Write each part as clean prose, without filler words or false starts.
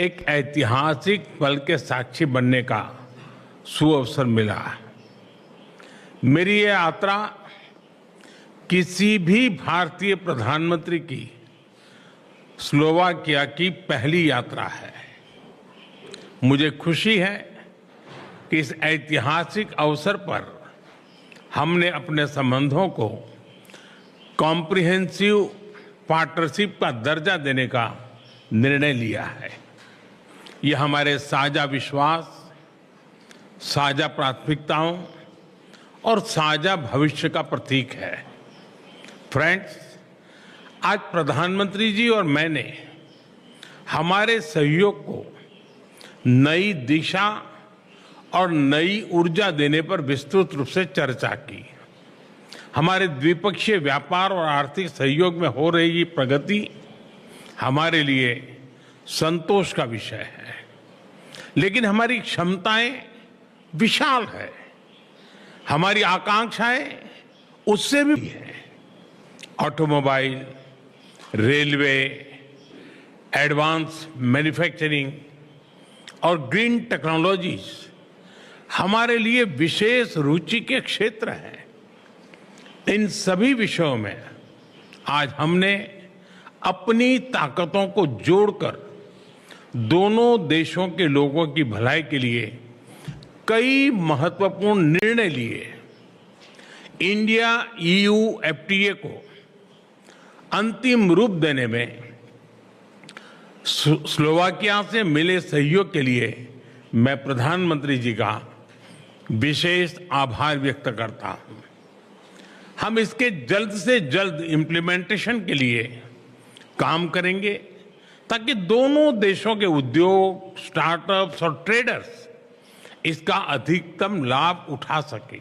एक ऐतिहासिक पल के साक्षी बनने का सुअवसर मिला। मेरी ये यात्रा किसी भी भारतीय प्रधानमंत्री की स्लोवाकिया की पहली यात्रा है। मुझे खुशी है कि इस ऐतिहासिक अवसर पर हमने अपने संबंधों को कॉम्प्रिहेंसिव पार्टनरशिप का दर्जा देने का निर्णय लिया है। यह हमारे साझा विश्वास, साझा प्राथमिकताओं और साझा भविष्य का प्रतीक है। फ्रेंड्स, आज प्रधानमंत्री जी और मैंने हमारे सहयोग को नई दिशा और नई ऊर्जा देने पर विस्तृत रूप से चर्चा की। हमारे द्विपक्षीय व्यापार और आर्थिक सहयोग में हो रही प्रगति हमारे लिए संतोष का विषय है, लेकिन हमारी क्षमताएं विशाल है, हमारी आकांक्षाएं उससे भी है। ऑटोमोबाइल, रेलवे, एडवांस मैन्युफैक्चरिंग और ग्रीन टेक्नोलॉजीज हमारे लिए विशेष रुचि के क्षेत्र हैं। इन सभी विषयों में आज हमने अपनी ताकतों को जोड़कर दोनों देशों के लोगों की भलाई के लिए कई महत्वपूर्ण निर्णय लिए। इंडिया EU FTA को अंतिम रूप देने में स्लोवाकिया से मिले सहयोग के लिए मैं प्रधानमंत्री जी का विशेष आभार व्यक्त करता हूं। हम इसके जल्द से जल्द इम्प्लीमेंटेशन के लिए काम करेंगे ताकि दोनों देशों के उद्योग, स्टार्टअप्स और ट्रेडर्स इसका अधिकतम लाभ उठा सके।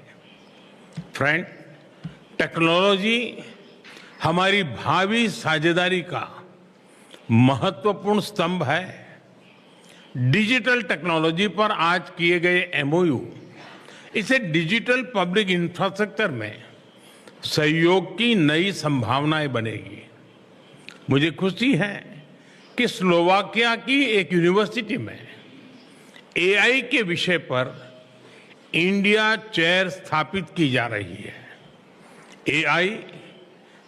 फ्रेंड, टेक्नोलॉजी हमारी भावी साझेदारी का महत्वपूर्ण स्तंभ है। डिजिटल टेक्नोलॉजी पर आज किए गए MOU इसे डिजिटल पब्लिक इंफ्रास्ट्रक्चर में सहयोग की नई संभावनाएं बनेगी। मुझे खुशी है कि स्लोवाकिया की एक यूनिवर्सिटी में AI के विषय पर इंडिया चेयर स्थापित की जा रही है। AI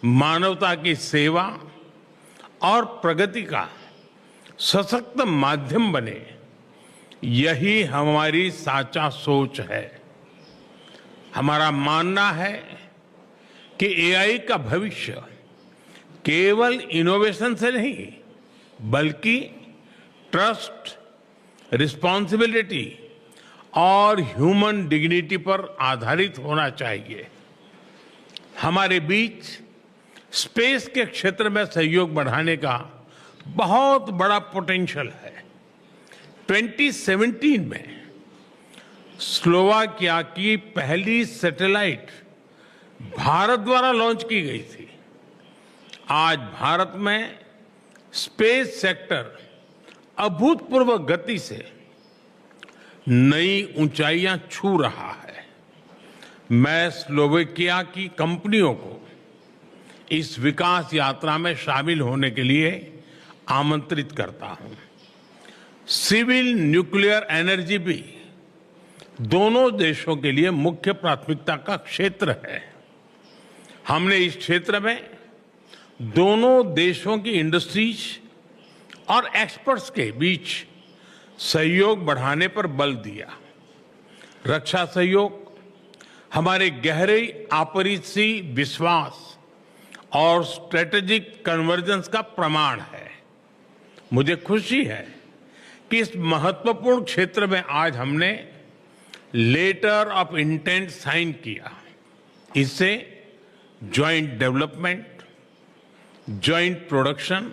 मानवता की सेवा और प्रगति का सशक्त माध्यम बने, यही हमारी साचा सोच है। हमारा मानना है कि AI का भविष्य केवल इनोवेशन से नहीं, बल्कि ट्रस्ट, रिस्पॉन्सिबिलिटी और ह्यूमन डिग्निटी पर आधारित होना चाहिए। हमारे बीच स्पेस के क्षेत्र में सहयोग बढ़ाने का बहुत बड़ा पोटेंशियल है। 2017 में स्लोवाकिया की पहली सैटेलाइट भारत द्वारा लॉन्च की गई थी। आज भारत में स्पेस सेक्टर अभूतपूर्व गति से नई ऊंचाइयां छू रहा है। मैं स्लोवाकिया की कंपनियों को इस विकास यात्रा में शामिल होने के लिए आमंत्रित करता हूं। सिविल न्यूक्लियर एनर्जी भी दोनों देशों के लिए मुख्य प्राथमिकता का क्षेत्र है। हमने इस क्षेत्र में दोनों देशों की इंडस्ट्रीज और एक्सपर्ट्स के बीच सहयोग बढ़ाने पर बल दिया। रक्षा सहयोग हमारे गहरे आपसी विश्वास और स्ट्रेटेजिक कन्वर्जेंस का प्रमाण है। मुझे खुशी है कि इस महत्वपूर्ण क्षेत्र में आज हमने लेटर ऑफ इंटेंट साइन किया। इससे जॉइंट डेवलपमेंट, जॉइंट प्रोडक्शन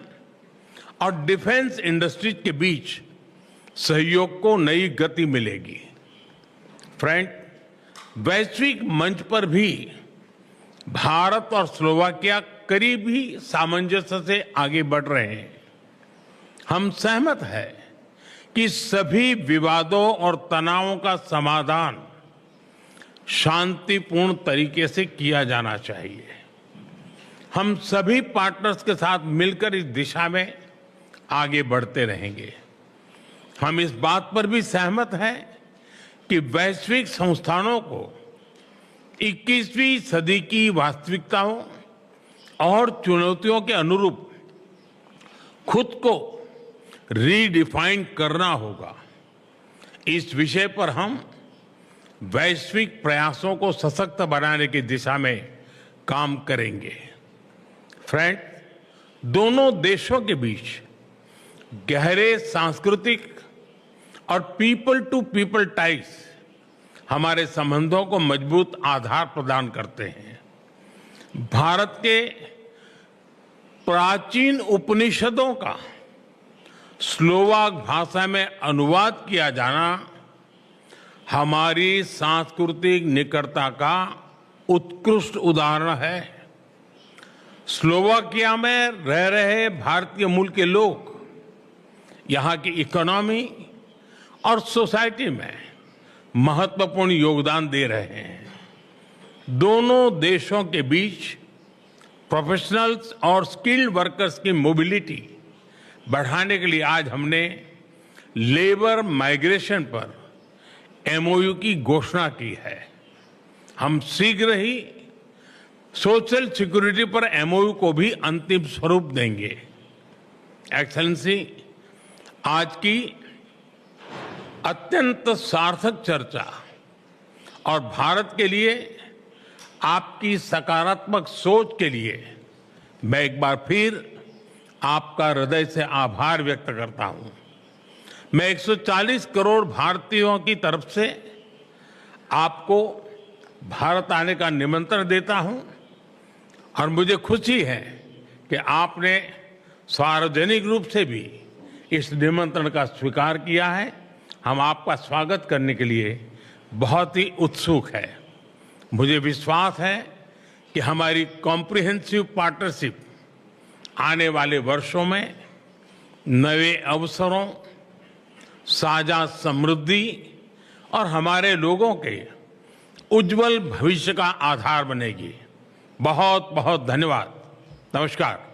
और डिफेंस इंडस्ट्रीज के बीच सहयोग को नई गति मिलेगी। फ्रेंड, वैश्विक मंच पर भी भारत और स्लोवाकिया करीबी सामंजस्य से आगे बढ़ रहे हैं। हम सहमत हैं कि सभी विवादों और तनावों का समाधान शांतिपूर्ण तरीके से किया जाना चाहिए। हम सभी पार्टनर्स के साथ मिलकर इस दिशा में आगे बढ़ते रहेंगे। हम इस बात पर भी सहमत हैं कि वैश्विक संस्थानों को 21वीं सदी की वास्तविकताओं और चुनौतियों के अनुरूप खुद को रीडिफाइन करना होगा। इस विषय पर हम वैश्विक प्रयासों को सशक्त बनाने की दिशा में काम करेंगे। फ्रेंड, दोनों देशों के बीच गहरे सांस्कृतिक और पीपल टू पीपल टाइज हमारे संबंधों को मजबूत आधार प्रदान करते हैं। भारत के प्राचीन उपनिषदों का स्लोवाक भाषा में अनुवाद किया जाना हमारी सांस्कृतिक निकटता का उत्कृष्ट उदाहरण है। स्लोवाकिया में रह रहे भारतीय मूल के लोग यहां की इकोनॉमी और सोसाइटी में महत्वपूर्ण योगदान दे रहे हैं। दोनों देशों के बीच प्रोफेशनल्स और स्किल्ड वर्कर्स की मोबिलिटी बढ़ाने के लिए आज हमने लेबर माइग्रेशन पर एमओयू की घोषणा की है। हम शीघ्र ही सोशल सिक्योरिटी पर एमओयू को भी अंतिम स्वरूप देंगे। एक्सेलेंसी, आज की अत्यंत सार्थक चर्चा और भारत के लिए आपकी सकारात्मक सोच के लिए मैं एक बार फिर आपका हृदय से आभार व्यक्त करता हूं। मैं 140 करोड़ भारतीयों की तरफ से आपको भारत आने का निमंत्रण देता हूं और मुझे खुशी है कि आपने सार्वजनिक रूप से भी इस निमंत्रण का स्वीकार किया है। हम आपका स्वागत करने के लिए बहुत ही उत्सुक है। मुझे विश्वास है कि हमारी कॉम्प्रिहेंसिव पार्टनरशिप आने वाले वर्षों में नए अवसरों, साझा समृद्धि और हमारे लोगों के उज्जवल भविष्य का आधार बनेगी। बहुत बहुत धन्यवाद। नमस्कार।